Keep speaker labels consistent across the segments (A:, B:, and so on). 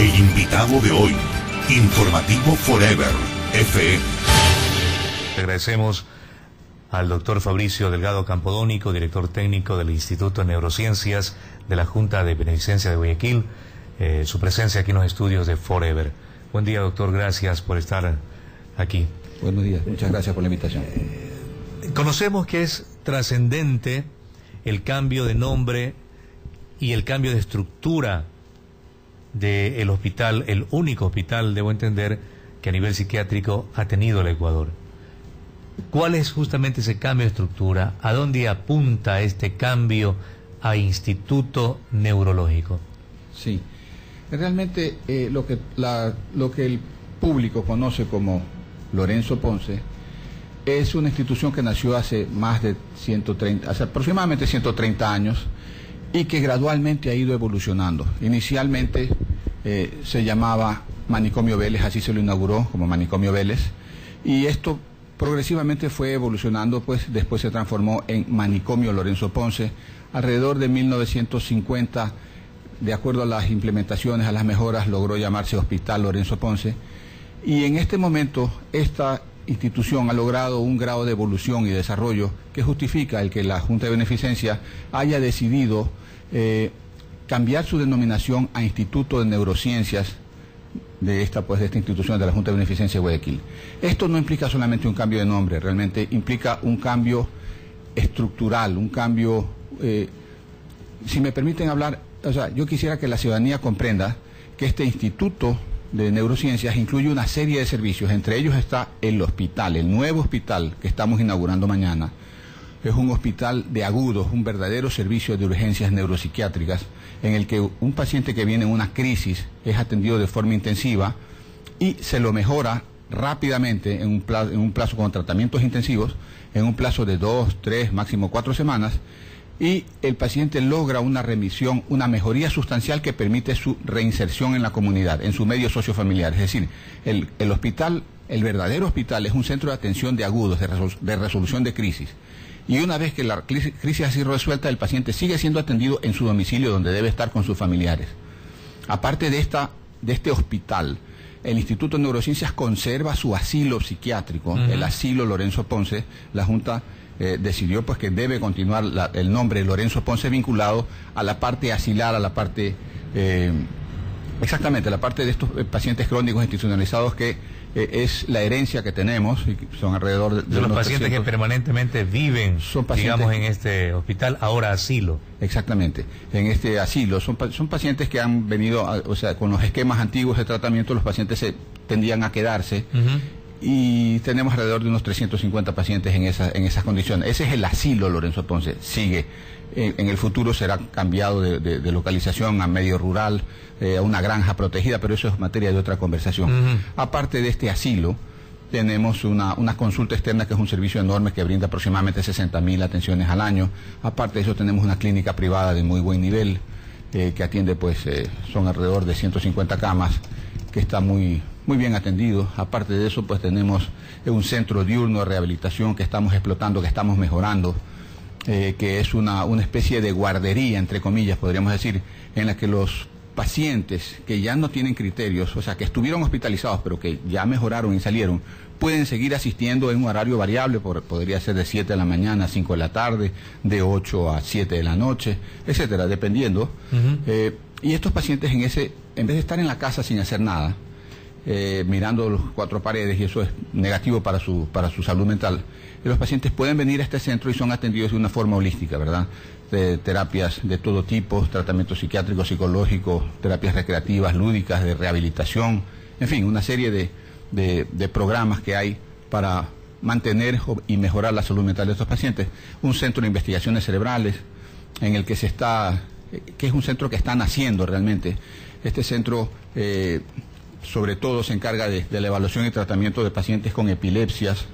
A: El invitado de hoy, Informativo Forever, FM.
B: Agradecemos al doctor Fabricio Delgado Campodónico, director técnico del Instituto de Neurociencias de la Junta de Beneficencia de Guayaquil, su presencia aquí en los estudios de Forever. Buen día, doctor, gracias por estar aquí.
C: Buenos días, muchas gracias por la invitación.
B: Conocemos que es trascendente el cambio de nombre y el cambio de estructura del hospital, el único hospital, debo entender, que a nivel psiquiátrico ha tenido el Ecuador. ¿Cuál es justamente ese cambio de estructura? ¿A dónde apunta este cambio a Instituto Neurológico?
C: Sí, realmente lo que el público conoce como Lorenzo Ponce es una institución que nació hace hace aproximadamente 130 años y que gradualmente ha ido evolucionando. Inicialmente se llamaba Manicomio Vélez, así se lo inauguró como Manicomio Vélez, y esto progresivamente fue evolucionando, pues después se transformó en Manicomio Lorenzo Ponce. Alrededor de 1950, de acuerdo a las implementaciones, a las mejoras, logró llamarse Hospital Lorenzo Ponce, y en este momento esta institución ha logrado un grado de evolución y desarrollo que justifica el que la Junta de Beneficencia haya decidido cambiar su denominación a Instituto de Neurociencias de esta institución de la Junta de Beneficencia de Guayaquil. Esto no implica solamente un cambio de nombre, realmente implica un cambio estructural, un cambio, si me permiten hablar, yo quisiera que la ciudadanía comprenda que este Instituto de Neurociencias incluye una serie de servicios, entre ellos está el hospital, el nuevo hospital que estamos inaugurando mañana. Es un hospital de agudos, un verdadero servicio de urgencias neuropsiquiátricas, en el que un paciente que viene en una crisis es atendido de forma intensiva y se lo mejora rápidamente en un plazo con tratamientos intensivos, en un plazo de 2, 3, máximo 4 semanas, y el paciente logra una remisión, una mejoría sustancial que permite su reinserción en la comunidad, en su medio sociofamiliar. Es decir, el hospital, el verdadero hospital, es un centro de atención de agudos, de resolución de crisis. Y una vez que la crisis ha sido resuelta, el paciente sigue siendo atendido en su domicilio, donde debe estar con sus familiares. Aparte de este hospital, el Instituto de Neurociencias conserva su asilo psiquiátrico, el asilo Lorenzo Ponce. La Junta decidió pues que debe continuar el nombre Lorenzo Ponce vinculado a la parte asilar, a la parte, exactamente, la parte de estos pacientes crónicos institucionalizados que es la herencia que tenemos, y son alrededor de
B: los pacientes 300, que permanentemente viven, digamos, en este hospital, ahora asilo.
C: Exactamente, en este asilo. Son pacientes que han venido, con los esquemas antiguos de tratamiento, los pacientes tendían a quedarse, y tenemos alrededor de unos 350 pacientes en esas condiciones. Ese es el asilo Lorenzo Ponce, sigue. En el futuro será cambiado de localización a medio rural, a una granja protegida, pero eso es materia de otra conversación. Aparte de este asilo, tenemos una consulta externa, que es un servicio enorme que brinda aproximadamente 60.000 atenciones al año. Aparte de eso, tenemos una clínica privada de muy buen nivel, que atiende, son alrededor de 150 camas, que está muy bien atendido. Aparte de eso, tenemos un centro diurno de rehabilitación que estamos explotando, que estamos mejorando, que es una especie de guardería, entre comillas, podríamos decir, en la que los pacientes que ya no tienen criterios, que estuvieron hospitalizados pero que ya mejoraron y salieron, pueden seguir asistiendo en un horario variable, podría ser de 7 de la mañana a 5 de la tarde, de 8 a 7 de la noche, etcétera, dependiendo. Y estos pacientes en vez de estar en la casa sin hacer nada, mirando los 4 paredes, y eso es negativo para su salud mental, los pacientes pueden venir a este centro y son atendidos de una forma holística, ¿verdad? De terapias de todo tipo, tratamientos psiquiátricos, psicológicos, terapias recreativas, lúdicas, de rehabilitación, en fin, una serie de programas que hay para mantener y mejorar la salud mental de estos pacientes. Un centro de investigaciones cerebrales, en el que que es un centro que está naciendo realmente. Este centro sobre todo se encarga de la evaluación y tratamiento de pacientes con epilepsias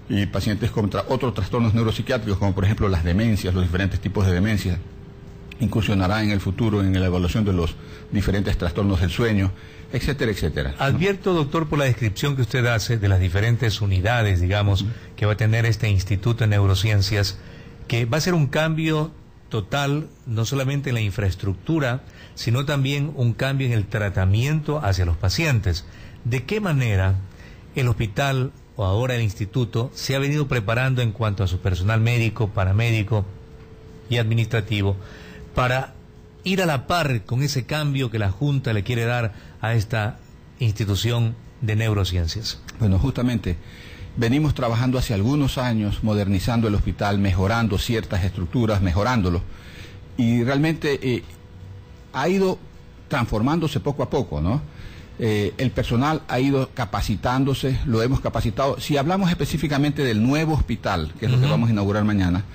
C: y pacientes con otros trastornos neuropsiquiátricos, como por ejemplo las demencias, los diferentes tipos de demencia. Incursionará en el futuro en la evaluación de los diferentes trastornos del sueño, etcétera, etcétera.
B: Advierto, doctor, por la descripción que usted hace de las diferentes unidades, digamos, que va a tener este Instituto de Neurociencias, que va a ser un cambio total, no solamente en la infraestructura, sino también un cambio en el tratamiento hacia los pacientes. ¿De qué manera el hospital o ahora el instituto se ha venido preparando en cuanto a su personal médico, paramédico y administrativo para ir a la par con ese cambio que la Junta le quiere dar a esta institución de neurociencias?
C: Bueno, justamente venimos trabajando hace algunos años modernizando el hospital, mejorando ciertas estructuras, mejorándolo, y realmente ha ido transformándose poco a poco, ¿no? El personal ha ido capacitándose, lo hemos capacitado. Si hablamos específicamente del nuevo hospital, que es lo que vamos a inaugurar mañana,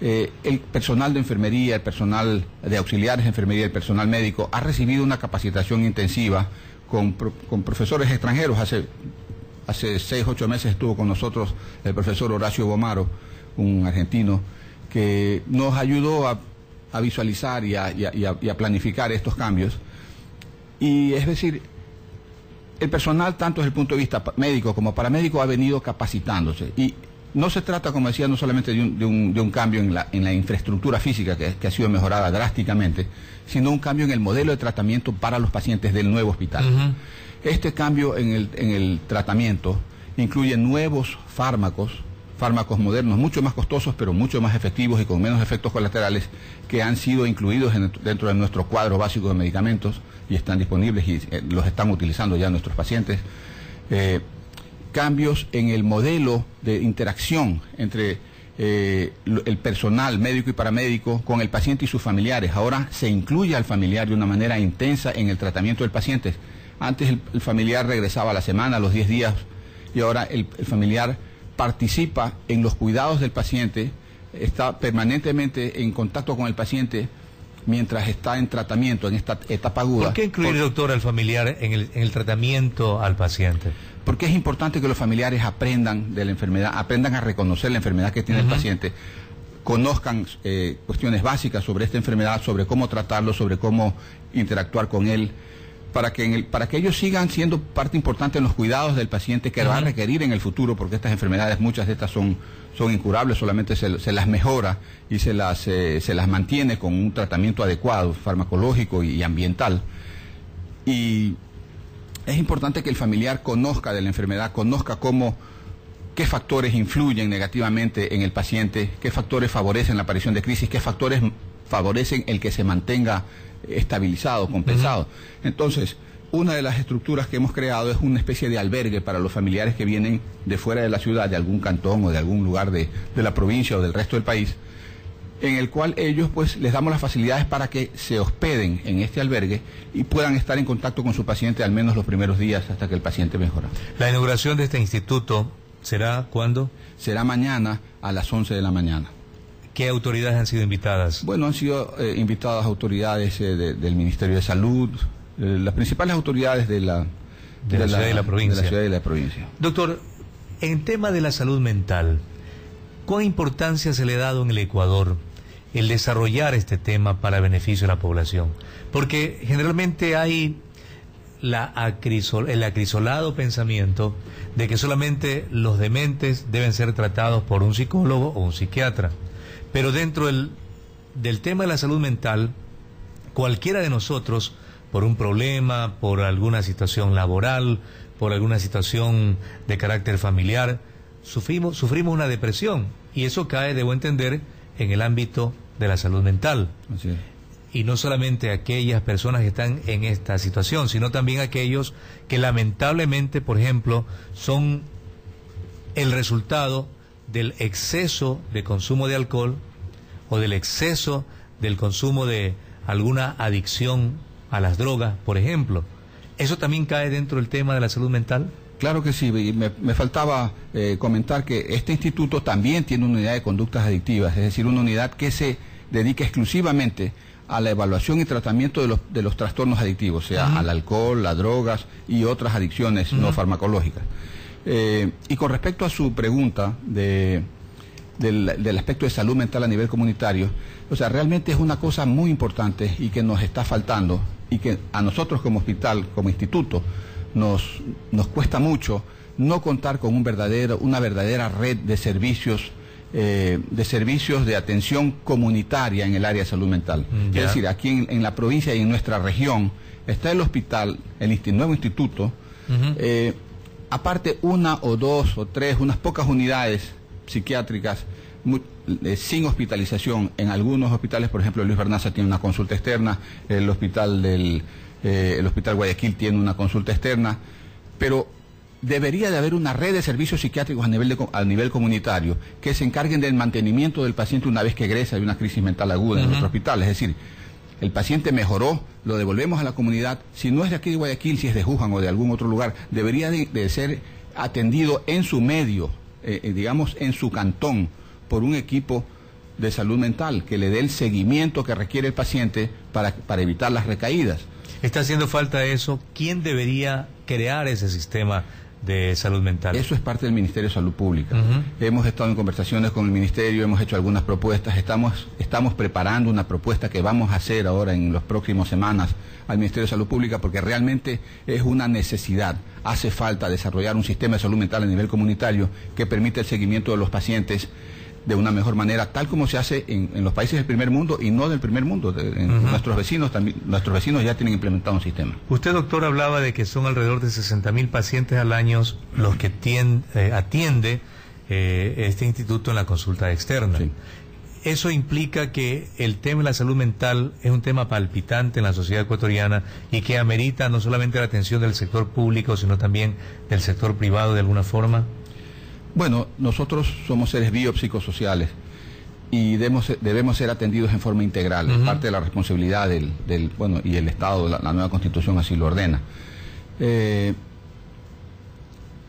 C: el personal de enfermería, el personal de auxiliares de enfermería, el personal médico ha recibido una capacitación intensiva con profesores extranjeros. Hace 6, 8 meses estuvo con nosotros el profesor Horacio Bomaro, un argentino, que nos ayudó a visualizar y a planificar estos cambios. Y es decir, el personal, tanto desde el punto de vista médico como paramédico, ha venido capacitándose. Y no se trata, como decía, no solamente de un cambio en la infraestructura física, que ha sido mejorada drásticamente, sino un cambio en el modelo de tratamiento para los pacientes del nuevo hospital. Este cambio en el tratamiento incluye nuevos fármacos modernos, mucho más costosos, pero mucho más efectivos y con menos efectos colaterales, que han sido incluidos dentro de nuestro cuadro básico de medicamentos y están disponibles y los están utilizando ya nuestros pacientes. Cambios en el modelo de interacción entre el personal médico y paramédico con el paciente y sus familiares. Ahora se incluye al familiar de una manera intensa en el tratamiento del paciente. Antes el familiar regresaba a la semana, a los 10 días, y ahora el familiar participa en los cuidados del paciente, está permanentemente en contacto con el paciente mientras está en tratamiento, en esta etapa aguda.
B: ¿Por qué incluir, doctor, al familiar en el tratamiento al paciente?
C: Porque es importante que los familiares aprendan de la enfermedad, aprendan a reconocer la enfermedad que tiene el paciente, conozcan cuestiones básicas sobre esta enfermedad, sobre cómo tratarlo, sobre cómo interactuar con él, para que ellos sigan siendo parte importante en los cuidados del paciente que va a requerir en el futuro, porque estas enfermedades, muchas de estas son incurables, solamente se las mejora y se las mantiene con un tratamiento adecuado, farmacológico y ambiental. Y es importante que el familiar conozca de la enfermedad, conozca qué factores influyen negativamente en el paciente, qué factores favorecen la aparición de crisis, qué factores favorecen el que se mantenga estabilizado, compensado. Entonces, una de las estructuras que hemos creado es una especie de albergue para los familiares que vienen de fuera de la ciudad, de algún cantón o de algún lugar de la provincia o del resto del país, en el cual ellos pues les damos las facilidades para que se hospeden en este albergue y puedan estar en contacto con su paciente al menos los primeros días hasta que el paciente mejora.
B: ¿La inauguración de este instituto será cuándo?
C: Será mañana a las 11 de la mañana.
B: ¿Qué autoridades han sido invitadas?
C: Bueno, han sido invitadas autoridades del Ministerio de Salud, las principales autoridades de la ciudad y la provincia.
B: Doctor, en tema de la salud mental, ¿cuán importancia se le ha dado en el Ecuador el desarrollar este tema para beneficio de la población? Porque generalmente hay el acrisolado pensamiento de que solamente los dementes deben ser tratados por un psicólogo o un psiquiatra. Pero dentro del tema de la salud mental, cualquiera de nosotros, por un problema, por alguna situación laboral, por alguna situación de carácter familiar, sufrimos una depresión, y eso cae, debo entender, en el ámbito de la salud mental.
C: Así es.
B: Y no solamente aquellas personas que están en esta situación, sino también aquellos que lamentablemente, por ejemplo, son el resultado del exceso de consumo de alcohol o del exceso del consumo de alguna adicción a las drogas, por ejemplo. ¿Eso también cae dentro del tema de la salud mental?
C: Claro que sí, y me faltaba comentar que este instituto también tiene una unidad de conductas adictivas, es decir, una unidad que se dedica exclusivamente a la evaluación y tratamiento de los trastornos adictivos, sea al alcohol, a drogas y otras adicciones no farmacológicas. Y con respecto a su pregunta del aspecto de salud mental a nivel comunitario, o sea, realmente es una cosa muy importante y que nos está faltando, y que a nosotros como hospital, como instituto, nos cuesta mucho no contar con una verdadera red de servicios de servicios de atención comunitaria en el área de salud mental.
B: Ya.
C: Es decir, aquí en la provincia y en nuestra región está el hospital, el nuevo instituto, aparte una o dos o tres, unas pocas unidades psiquiátricas sin hospitalización. En algunos hospitales, por ejemplo, Luis Bernaza tiene una consulta externa, el hospital Guayaquil tiene una consulta externa, pero debería de haber una red de servicios psiquiátricos a nivel comunitario que se encarguen del mantenimiento del paciente una vez que egresa de una crisis mental aguda en nuestro hospital. Es decir, el paciente mejoró, lo devolvemos a la comunidad. Si no es de aquí de Guayaquil, si es de Juján o de algún otro lugar, debería de ser atendido en su medio, digamos en su cantón, por un equipo de salud mental que le dé el seguimiento que requiere el paciente para evitar las recaídas.
B: ¿Está haciendo falta eso? ¿Quién debería crear ese sistema de salud mental?
C: Eso es parte del Ministerio de Salud Pública. Hemos estado en conversaciones con el Ministerio, hemos hecho algunas propuestas, estamos preparando una propuesta que vamos a hacer ahora en las próximas semanas al Ministerio de Salud Pública, porque realmente es una necesidad. Hace falta desarrollar un sistema de salud mental a nivel comunitario que permita el seguimiento de los pacientes de una mejor manera, tal como se hace en los países del primer mundo y no del primer mundo. Nuestros vecinos ya tienen implementado un sistema.
B: Usted, doctor, hablaba de que son alrededor de 60.000 pacientes al año los que atiende este instituto en la consulta externa.
C: Sí.
B: Eso implica que el tema de la salud mental es un tema palpitante en la sociedad ecuatoriana y que amerita no solamente la atención del sector público, sino también del sector privado de alguna forma.
C: Bueno, nosotros somos seres biopsicosociales y debemos ser atendidos en forma integral. Es parte de la responsabilidad y el Estado, la nueva Constitución así lo ordena.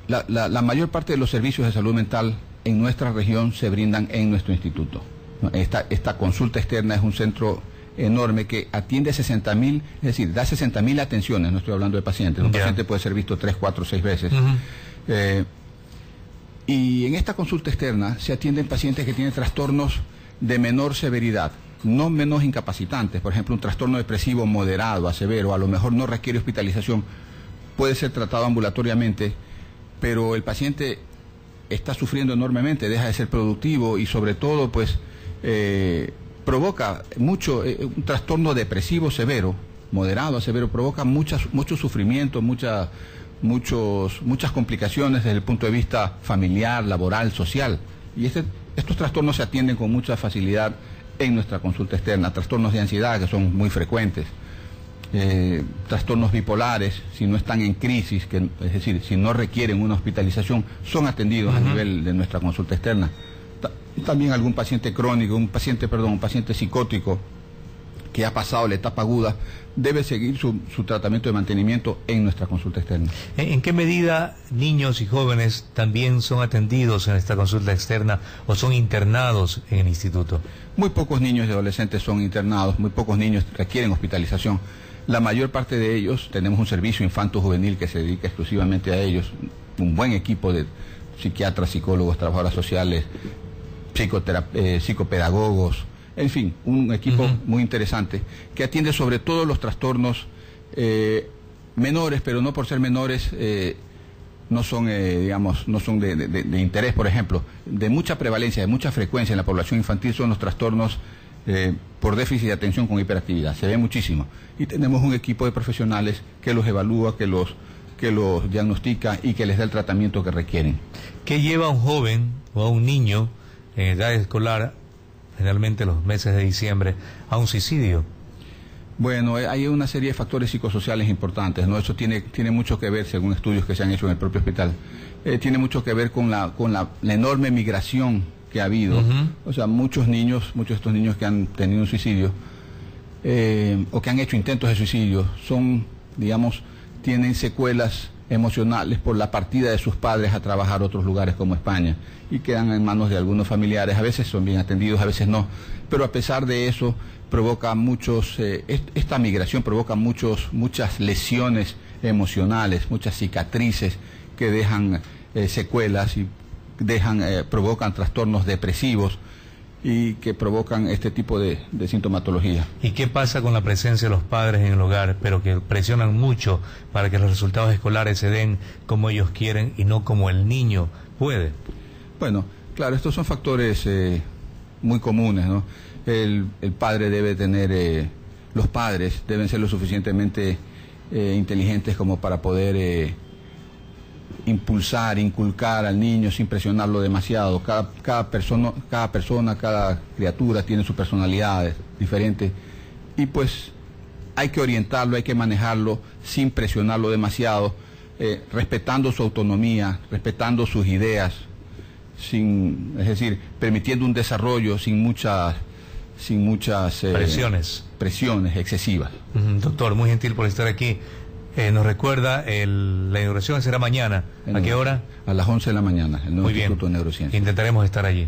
C: La mayor parte de los servicios de salud mental en nuestra región se brindan en nuestro instituto. Esta consulta externa es un centro enorme que atiende 60.000, es decir, da 60.000 atenciones, no estoy hablando de pacientes. Un paciente puede ser visto 3, 4, 6 veces. Y en esta consulta externa se atienden pacientes que tienen trastornos de menor severidad, no menos incapacitantes. Por ejemplo, un trastorno depresivo moderado a severo, a lo mejor no requiere hospitalización, puede ser tratado ambulatoriamente, pero el paciente está sufriendo enormemente, deja de ser productivo y sobre todo pues provoca mucho, un trastorno depresivo severo, moderado a severo, provoca mucho sufrimiento, muchas complicaciones desde el punto de vista familiar, laboral, social. Y estos trastornos se atienden con mucha facilidad en nuestra consulta externa. Trastornos de ansiedad, que son muy frecuentes. Trastornos bipolares, si no están en crisis, es decir, si no requieren una hospitalización, son atendidos a nivel de nuestra consulta externa. También algún paciente crónico, un paciente psicótico que ha pasado la etapa aguda, debe seguir su tratamiento de mantenimiento en nuestra consulta externa.
B: ¿En qué medida niños y jóvenes también son atendidos en esta consulta externa o son internados en el instituto?
C: Muy pocos niños y adolescentes son internados, muy pocos niños requieren hospitalización. La mayor parte de ellos, tenemos un servicio infanto-juvenil que se dedica exclusivamente a ellos, un buen equipo de psiquiatras, psicólogos, trabajadoras sociales, psicopedagogos, en fin, un equipo muy interesante que atiende sobre todo los trastornos menores, pero no por ser menores no son de interés. Por ejemplo, de mucha prevalencia, de mucha frecuencia en la población infantil son los trastornos por déficit de atención con hiperactividad. Se ve muchísimo y tenemos un equipo de profesionales que los evalúa, que los diagnostica y que les da el tratamiento que requieren.
B: ¿Qué lleva a un joven o a un niño en edad escolar, generalmente los meses de diciembre, a un suicidio?
C: Bueno, hay una serie de factores psicosociales importantes, ¿no? Eso tiene mucho que ver, según estudios que se han hecho en el propio hospital, tiene mucho que ver con la enorme migración que ha habido. O sea, muchos de estos niños que han tenido un suicidio o que han hecho intentos de suicidio tienen secuelas emocionales por la partida de sus padres a trabajar a otros lugares como España y quedan en manos de algunos familiares. A veces son bien atendidos, a veces no, pero a pesar de eso provoca esta migración provoca muchas lesiones emocionales, muchas cicatrices que dejan secuelas y provocan trastornos depresivos y que provocan este tipo de sintomatología.
B: ¿Y qué pasa con la presencia de los padres en el hogar, pero que presionan mucho para que los resultados escolares se den como ellos quieren y no como el niño puede?
C: Bueno, Claro, estos son factores muy comunes, ¿no? El padre debe tener, los padres deben ser lo suficientemente inteligentes como para poder impulsar, inculcar al niño sin presionarlo demasiado. Cada persona, cada criatura tiene su personalidad diferente y pues hay que orientarlo, hay que manejarlo sin presionarlo demasiado, respetando su autonomía, respetando sus ideas, es decir, permitiendo un desarrollo sin muchas presiones excesivas.
B: Doctor, muy gentil por estar aquí. Nos recuerda, la inauguración será mañana. ¿A qué hora?
C: A las 11 de la mañana, el nuevo Instituto de Neurociencia.
B: Intentaremos estar allí.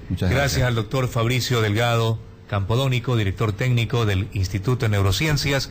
C: Muchas gracias
B: al doctor Fabricio Delgado Campodónico, director técnico del Instituto de Neurociencias.